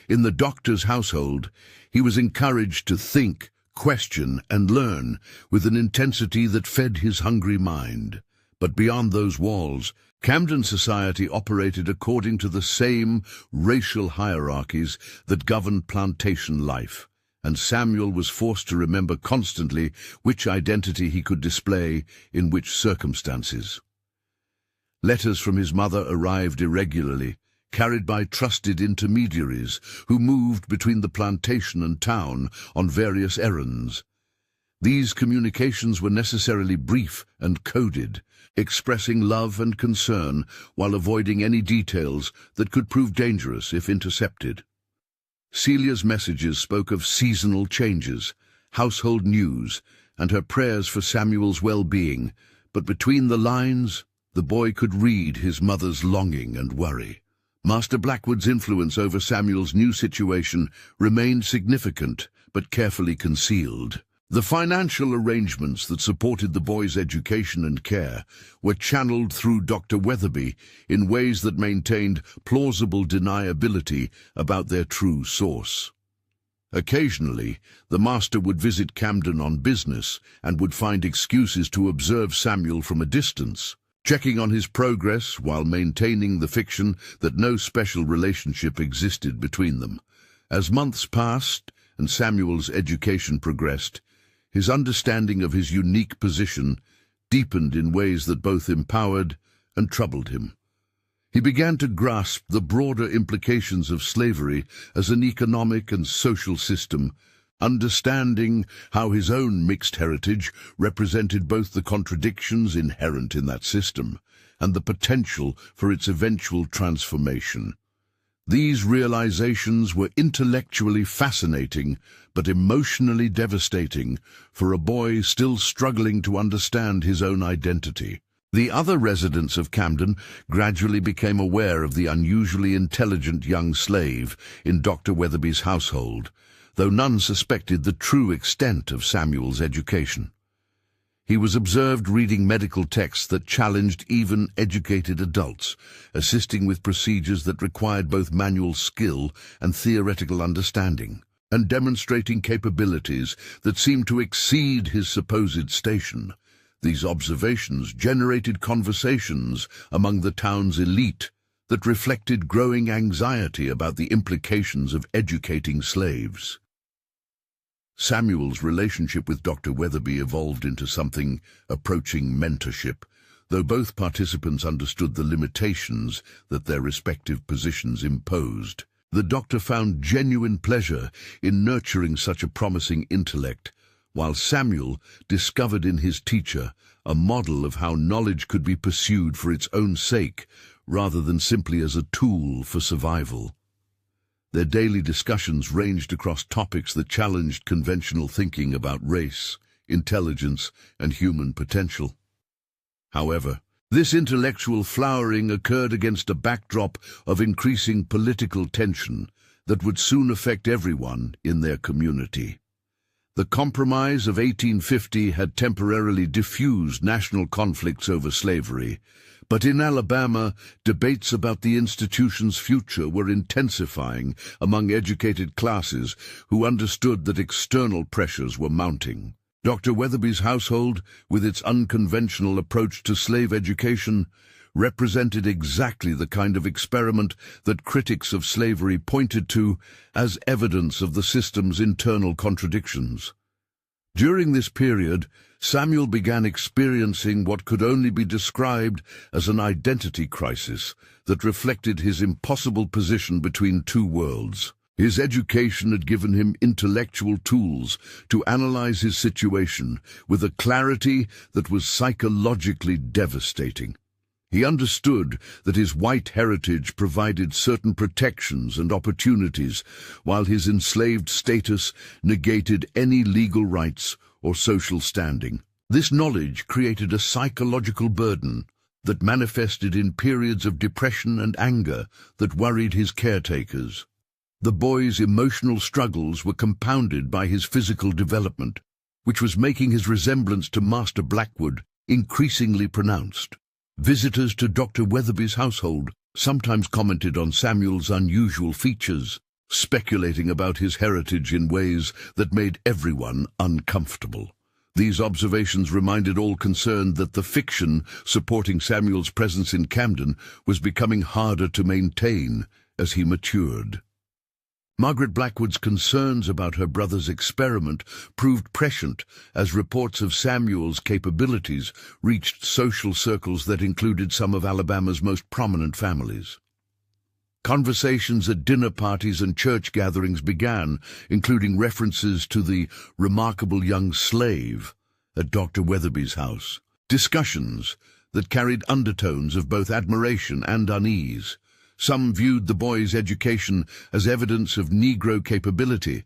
In the doctor's household, he was encouraged to think, question, and learn with an intensity that fed his hungry mind. But beyond those walls, Camden society operated according to the same racial hierarchies that governed plantation life, and Samuel was forced to remember constantly which identity he could display in which circumstances. Letters from his mother arrived irregularly, carried by trusted intermediaries who moved between the plantation and town on various errands. These communications were necessarily brief and coded, expressing love and concern while avoiding any details that could prove dangerous if intercepted. Celia's messages spoke of seasonal changes, household news, and her prayers for Samuel's well-being, but between the lines, the boy could read his mother's longing and worry. Master Blackwood's influence over Samuel's new situation remained significant but carefully concealed. The financial arrangements that supported the boys' education and care were channeled through Dr. Weatherby in ways that maintained plausible deniability about their true source. Occasionally, the master would visit Camden on business and would find excuses to observe Samuel from a distance, checking on his progress while maintaining the fiction that no special relationship existed between them. As months passed and Samuel's education progressed, his understanding of his unique position deepened in ways that both empowered and troubled him. He began to grasp the broader implications of slavery as an economic and social system, understanding how his own mixed heritage represented both the contradictions inherent in that system and the potential for its eventual transformation. These realizations were intellectually fascinating but emotionally devastating for a boy still struggling to understand his own identity. The other residents of Camden gradually became aware of the unusually intelligent young slave in Dr. Weatherby's household, though none suspected the true extent of Samuel's education. He was observed reading medical texts that challenged even educated adults, assisting with procedures that required both manual skill and theoretical understanding, and demonstrating capabilities that seemed to exceed his supposed station. These observations generated conversations among the town's elite that reflected growing anxiety about the implications of educating slaves. Samuel's relationship with Dr. Weatherby evolved into something approaching mentorship, though both participants understood the limitations that their respective positions imposed. The doctor found genuine pleasure in nurturing such a promising intellect, while Samuel discovered in his teacher a model of how knowledge could be pursued for its own sake, rather than simply as a tool for survival. Their daily discussions ranged across topics that challenged conventional thinking about race, intelligence, and human potential. However, this intellectual flowering occurred against a backdrop of increasing political tension that would soon affect everyone in their community. The Compromise of 1850 had temporarily diffused national conflicts over slavery, but in Alabama, debates about the institution's future were intensifying among educated classes who understood that external pressures were mounting. Dr. Weatherby's household, with its unconventional approach to slave education, represented exactly the kind of experiment that critics of slavery pointed to as evidence of the system's internal contradictions. During this period, Samuel began experiencing what could only be described as an identity crisis that reflected his impossible position between two worlds. His education had given him intellectual tools to analyze his situation with a clarity that was psychologically devastating. He understood that his white heritage provided certain protections and opportunities, while his enslaved status negated any legal rights or social standing. This knowledge created a psychological burden that manifested in periods of depression and anger that worried his caretakers. The boy's emotional struggles were compounded by his physical development, which was making his resemblance to Master Blackwood increasingly pronounced. Visitors to Dr. Weatherby's household sometimes commented on Samuel's unusual features, speculating about his heritage in ways that made everyone uncomfortable. These observations reminded all concerned that the fiction supporting Samuel's presence in Camden was becoming harder to maintain as he matured. Margaret Blackwood's concerns about her brother's experiment proved prescient as reports of Samuel's capabilities reached social circles that included some of Alabama's most prominent families. Conversations at dinner parties and church gatherings began, including references to the remarkable young slave at Dr. Weatherby's house. Discussions that carried undertones of both admiration and unease. Some viewed the boy's education as evidence of Negro capability,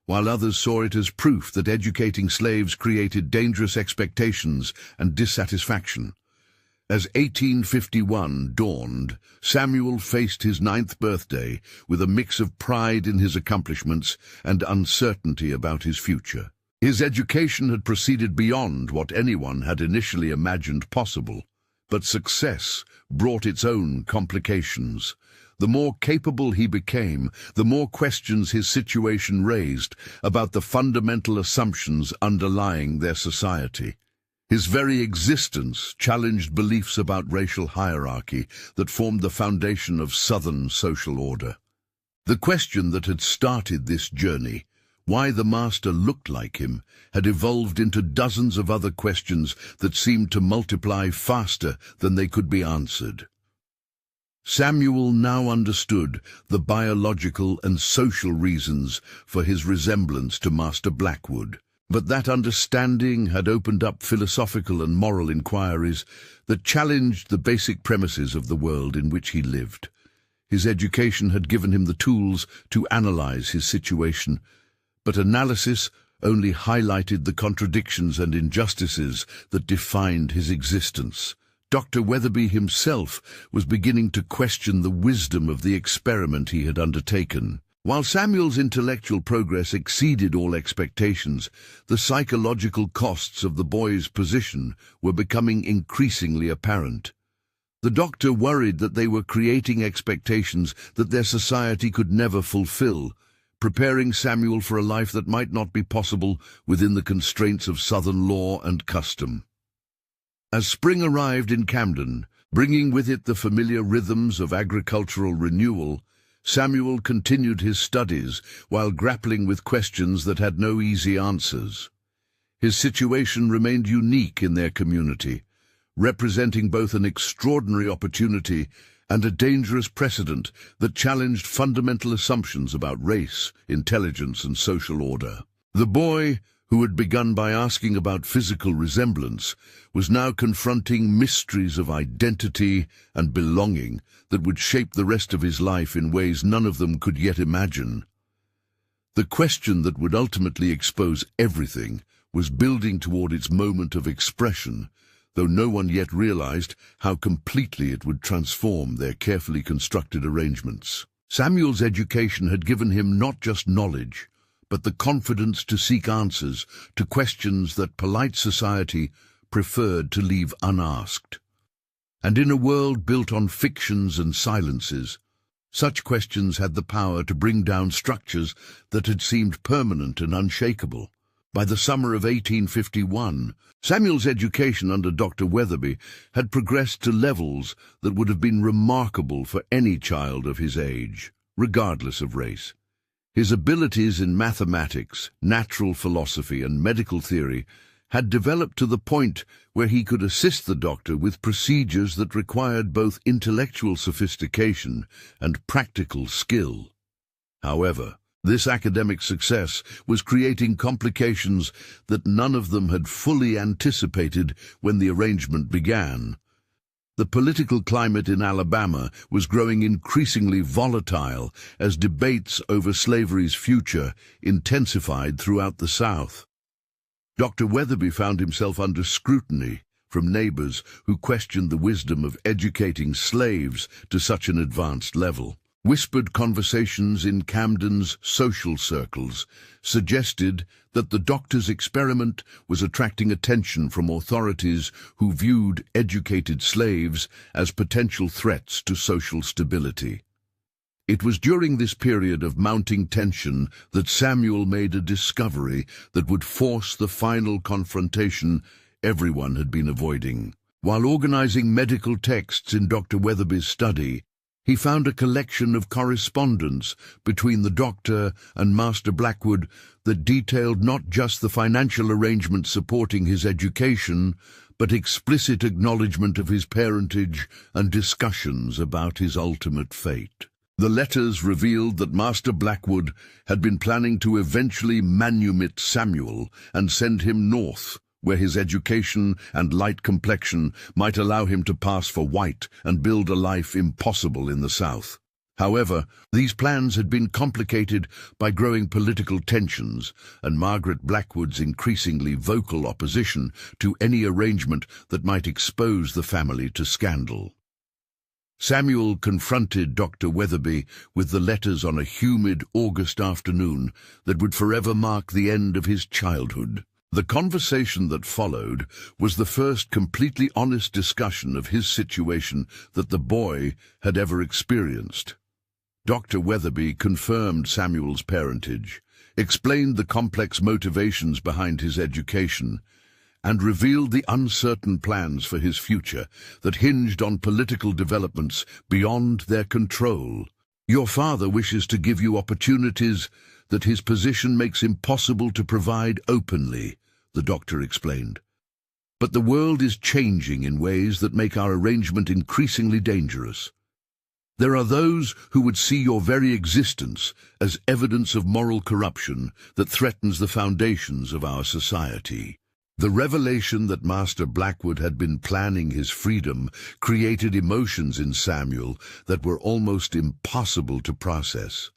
while others saw it as proof that educating slaves created dangerous expectations and dissatisfaction. As 1851 dawned, Samuel faced his 9th birthday with a mix of pride in his accomplishments and uncertainty about his future. His education had proceeded beyond what anyone had initially imagined possible, but success brought its own complications. The more capable he became, the more questions his situation raised about the fundamental assumptions underlying their society. His very existence challenged beliefs about racial hierarchy that formed the foundation of Southern social order. The question that had started this journey, why the master looked like him, had evolved into dozens of other questions that seemed to multiply faster than they could be answered. Samuel now understood the biological and social reasons for his resemblance to Master Blackwood, but that understanding had opened up philosophical and moral inquiries that challenged the basic premises of the world in which he lived. His education had given him the tools to analyze his situation, but analysis only highlighted the contradictions and injustices that defined his existence. Dr. Weatherby himself was beginning to question the wisdom of the experiment he had undertaken. While Samuel's intellectual progress exceeded all expectations, the psychological costs of the boy's position were becoming increasingly apparent. The doctor worried that they were creating expectations that their society could never fulfill, preparing Samuel for a life that might not be possible within the constraints of Southern law and custom. As spring arrived in Camden, bringing with it the familiar rhythms of agricultural renewal, Samuel continued his studies while grappling with questions that had no easy answers. His situation remained unique in their community, representing both an extraordinary opportunity and a dangerous precedent that challenged fundamental assumptions about race, intelligence, and social order. The boy, who had begun by asking about physical resemblance, was now confronting mysteries of identity and belonging that would shape the rest of his life in ways none of them could yet imagine. The question that would ultimately expose everything was building toward its moment of expression, though no one yet realized how completely it would transform their carefully constructed arrangements. Samuel's education had given him not just knowledge, but the confidence to seek answers to questions that polite society preferred to leave unasked. And in a world built on fictions and silences, such questions had the power to bring down structures that had seemed permanent and unshakable. By the summer of 1851, Samuel's education under Dr. Weatherby had progressed to levels that would have been remarkable for any child of his age, regardless of race. His abilities in mathematics, natural philosophy, and medical theory had developed to the point where he could assist the doctor with procedures that required both intellectual sophistication and practical skill. However, this academic success was creating complications that none of them had fully anticipated when the arrangement began. The political climate in Alabama was growing increasingly volatile as debates over slavery's future intensified throughout the South. Dr. Weatherby found himself under scrutiny from neighbors who questioned the wisdom of educating slaves to such an advanced level. Whispered conversations in Camden's social circles suggested that the doctor's experiment was attracting attention from authorities who viewed educated slaves as potential threats to social stability. It was during this period of mounting tension that Samuel made a discovery that would force the final confrontation everyone had been avoiding. While organizing medical texts in Dr. Weatherby's study, he found a collection of correspondence between the doctor and Master Blackwood that detailed not just the financial arrangements supporting his education, but explicit acknowledgement of his parentage and discussions about his ultimate fate. The letters revealed that Master Blackwood had been planning to eventually manumit Samuel and send him north, where his education and light complexion might allow him to pass for white and build a life impossible in the South. However, these plans had been complicated by growing political tensions and Margaret Blackwood's increasingly vocal opposition to any arrangement that might expose the family to scandal. Samuel confronted Dr. Weatherby with the letters on a humid August afternoon that would forever mark the end of his childhood. The conversation that followed was the first completely honest discussion of his situation that the boy had ever experienced. Dr. Weatherby confirmed Samuel's parentage, explained the complex motivations behind his education, and revealed the uncertain plans for his future that hinged on political developments beyond their control. Your father wishes to give you opportunities that his position makes impossible to provide openly, the doctor explained. But the world is changing in ways that make our arrangement increasingly dangerous. There are those who would see your very existence as evidence of moral corruption that threatens the foundations of our society. The revelation that Master Blackwood had been planning his freedom created emotions in Samuel that were almost impossible to process.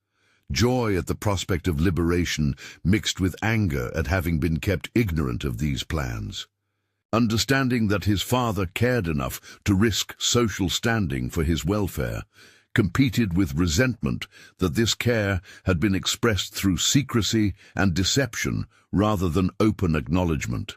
Joy at the prospect of liberation mixed with anger at having been kept ignorant of these plans. Understanding that his father cared enough to risk social standing for his welfare competed with resentment that this care had been expressed through secrecy and deception rather than open acknowledgement.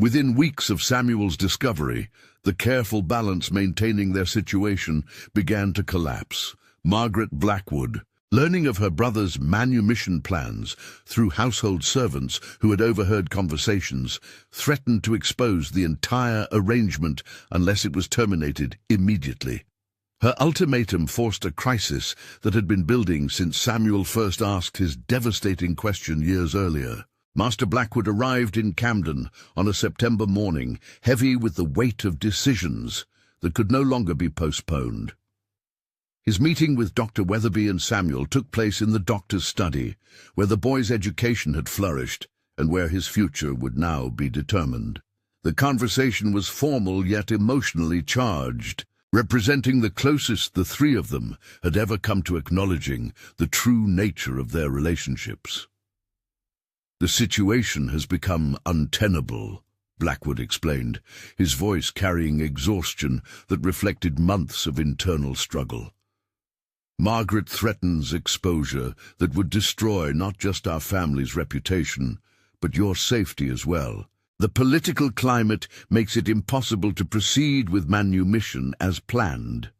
Within weeks of Samuel's discovery, the careful balance maintaining their situation began to collapse. Margaret Blackwood, learning of her brother's manumission plans through household servants who had overheard conversations, threatened to expose the entire arrangement unless it was terminated immediately. Her ultimatum forced a crisis that had been building since Samuel first asked his devastating question years earlier. Master Blackwood arrived in Camden on a September morning, heavy with the weight of decisions that could no longer be postponed. His meeting with Dr. Weatherby and Samuel took place in the doctor's study, where the boy's education had flourished and where his future would now be determined. The conversation was formal yet emotionally charged, representing the closest the three of them had ever come to acknowledging the true nature of their relationships. "The situation has become untenable," Blackwood explained, his voice carrying exhaustion that reflected months of internal struggle. "Margaret threatens exposure that would destroy not just our family's reputation, but your safety as well. The political climate makes it impossible to proceed with manumission as planned."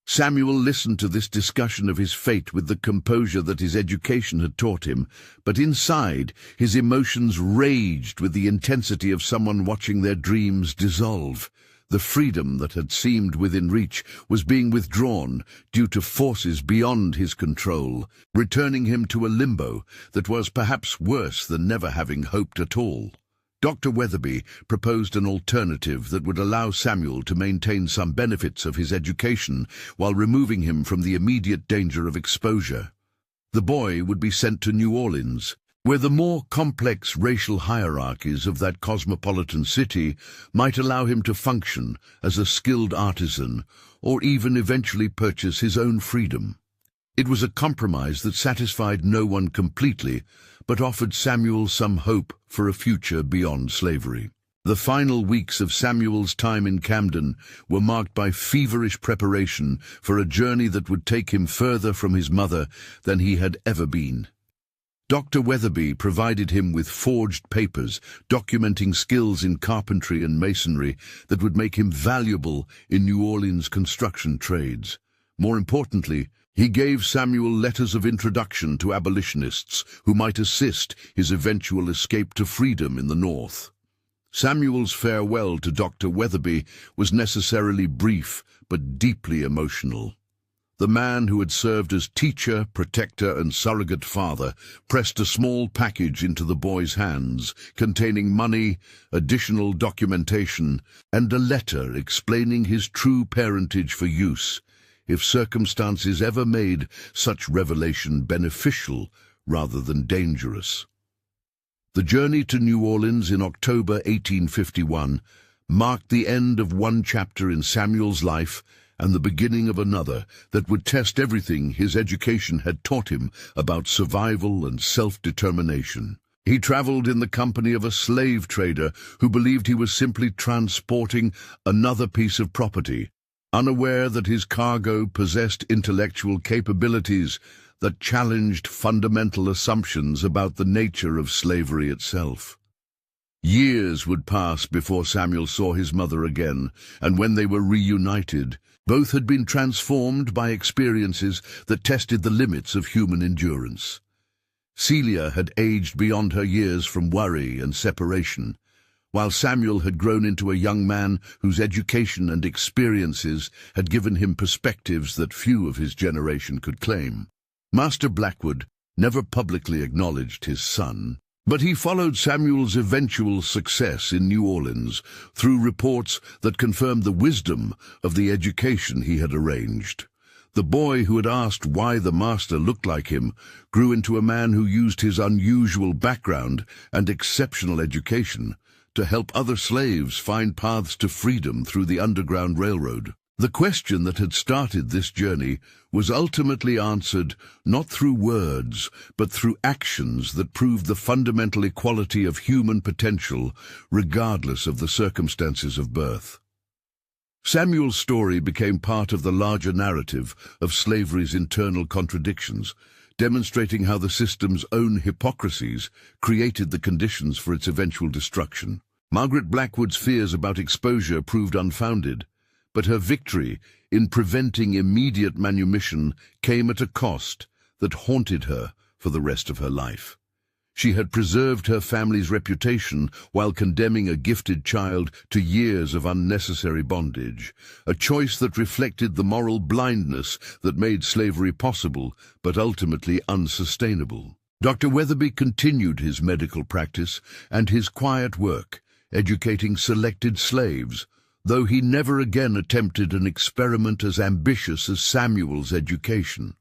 Samuel listened to this discussion of his fate with the composure that his education had taught him, but inside, his emotions raged with the intensity of someone watching their dreams dissolve. The freedom that had seemed within reach was being withdrawn due to forces beyond his control, returning him to a limbo that was perhaps worse than never having hoped at all. Dr. Weatherby proposed an alternative that would allow Samuel to maintain some benefits of his education while removing him from the immediate danger of exposure. The boy would be sent to New Orleans, where the more complex racial hierarchies of that cosmopolitan city might allow him to function as a skilled artisan or even eventually purchase his own freedom. It was a compromise that satisfied no one completely, but offered Samuel some hope for a future beyond slavery. The final weeks of Samuel's time in Camden were marked by feverish preparation for a journey that would take him further from his mother than he had ever been. Dr. Weatherby provided him with forged papers documenting skills in carpentry and masonry that would make him valuable in New Orleans construction trades. More importantly, he gave Samuel letters of introduction to abolitionists who might assist his eventual escape to freedom in the North. Samuel's farewell to Dr. Weatherby was necessarily brief but deeply emotional. The man who had served as teacher, protector, and surrogate father pressed a small package into the boy's hands, containing money, additional documentation, and a letter explaining his true parentage for use, if circumstances ever made such revelation beneficial rather than dangerous. The journey to New Orleans in October 1851 marked the end of one chapter in Samuel's life and the beginning of another that would test everything his education had taught him about survival and self-determination. He traveled in the company of a slave trader who believed he was simply transporting another piece of property, unaware that his cargo possessed intellectual capabilities that challenged fundamental assumptions about the nature of slavery itself. Years would pass before Samuel saw his mother again, and when they were reunited, both had been transformed by experiences that tested the limits of human endurance. Celia had aged beyond her years from worry and separation, while Samuel had grown into a young man whose education and experiences had given him perspectives that few of his generation could claim. Master Blackwood never publicly acknowledged his son, but he followed Samuel's eventual success in New Orleans through reports that confirmed the wisdom of the education he had arranged. The boy who had asked why the master looked like him grew into a man who used his unusual background and exceptional education to help other slaves find paths to freedom through the Underground Railroad. The question that had started this journey was ultimately answered not through words, but through actions that proved the fundamental equality of human potential, regardless of the circumstances of birth. Samuel's story became part of the larger narrative of slavery's internal contradictions, demonstrating how the system's own hypocrisies created the conditions for its eventual destruction. Margaret Blackwood's fears about exposure proved unfounded, but her victory in preventing immediate manumission came at a cost that haunted her for the rest of her life. She had preserved her family's reputation while condemning a gifted child to years of unnecessary bondage, a choice that reflected the moral blindness that made slavery possible but ultimately unsustainable. Dr. Weatherby continued his medical practice and his quiet work, educating selected slaves, though he never again attempted an experiment as ambitious as Samuel's education.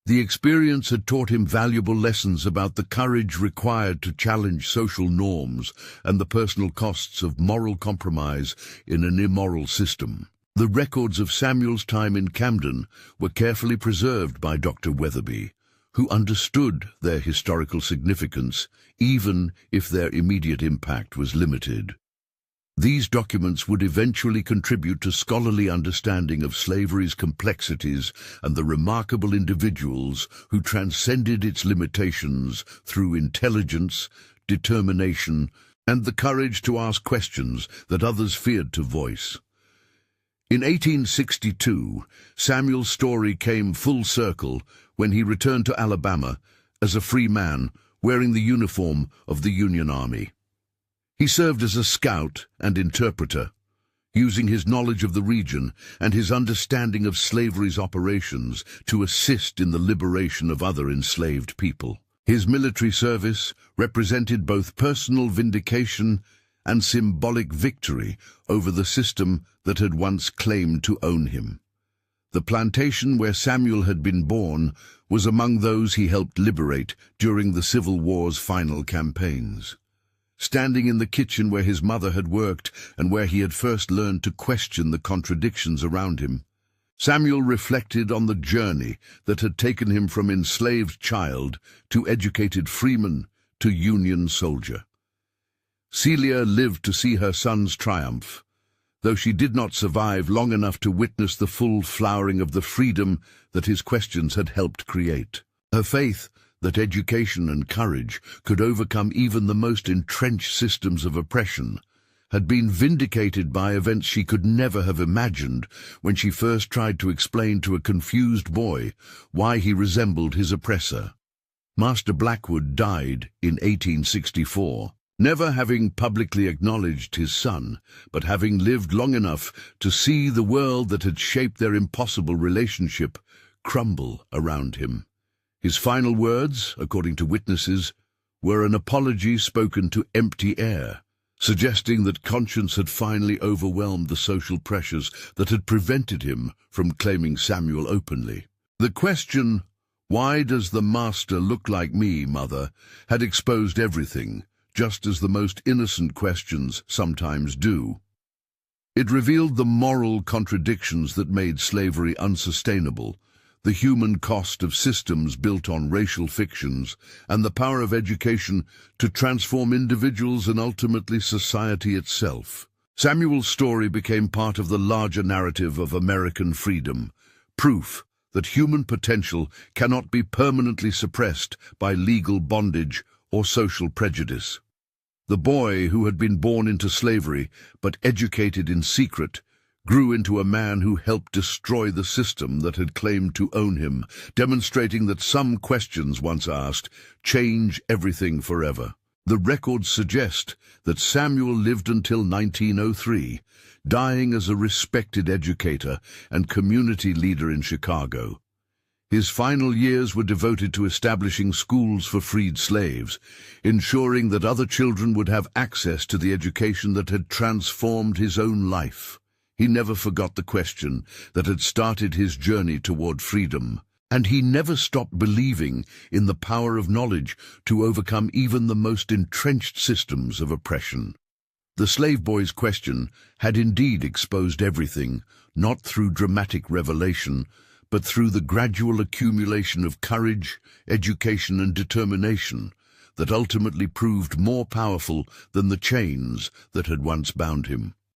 The experience had taught him valuable lessons about the courage required to challenge social norms and the personal costs of moral compromise in an immoral system. The records of Samuel's time in Camden were carefully preserved by Dr. Weatherby, who understood their historical significance, even if their immediate impact was limited. These documents would eventually contribute to scholarly understanding of slavery's complexities and the remarkable individuals who transcended its limitations through intelligence, determination, and the courage to ask questions that others feared to voice. In 1862, Samuel's story came full circle when he returned to Alabama as a free man wearing the uniform of the Union Army. He served as a scout and interpreter, using his knowledge of the region and his understanding of slavery's operations to assist in the liberation of other enslaved people. His military service represented both personal vindication and symbolic victory over the system that had once claimed to own him. The plantation where Samuel had been born was among those he helped liberate during the Civil War's final campaigns. Standing in the kitchen where his mother had worked and where he had first learned to question the contradictions around him, Samuel reflected on the journey that had taken him from enslaved child to educated freeman to Union soldier. Celia lived to see her son's triumph, though she did not survive long enough to witness the full flowering of the freedom that his questions had helped create. Her faith that education and courage could overcome even the most entrenched systems of oppression had been vindicated by events she could never have imagined when she first tried to explain to a confused boy why he resembled his oppressor. Master Blackwood died in 1864, never having publicly acknowledged his son, but having lived long enough to see the world that had shaped their impossible relationship crumble around him. His final words, according to witnesses, were an apology spoken to empty air, suggesting that conscience had finally overwhelmed the social pressures that had prevented him from claiming Samuel openly. The question, "Why does the master look like me, mother?" had exposed everything, just as the most innocent questions sometimes do. It revealed the moral contradictions that made slavery unsustainable, the human cost of systems built on racial fictions, and the power of education to transform individuals and ultimately society itself. Samuel's story became part of the larger narrative of American freedom, proof that human potential cannot be permanently suppressed by legal bondage or social prejudice. The boy who had been born into slavery but educated in secret grew into a man who helped destroy the system that had claimed to own him, demonstrating that some questions once asked change everything forever. The records suggest that Samuel lived until 1903, dying as a respected educator and community leader in Chicago. His final years were devoted to establishing schools for freed slaves, ensuring that other children would have access to the education that had transformed his own life. He never forgot the question that had started his journey toward freedom, and he never stopped believing in the power of knowledge to overcome even the most entrenched systems of oppression. The slave boy's question had indeed exposed everything, not through dramatic revelation, but through the gradual accumulation of courage, education, and determination that ultimately proved more powerful than the chains that had once bound him.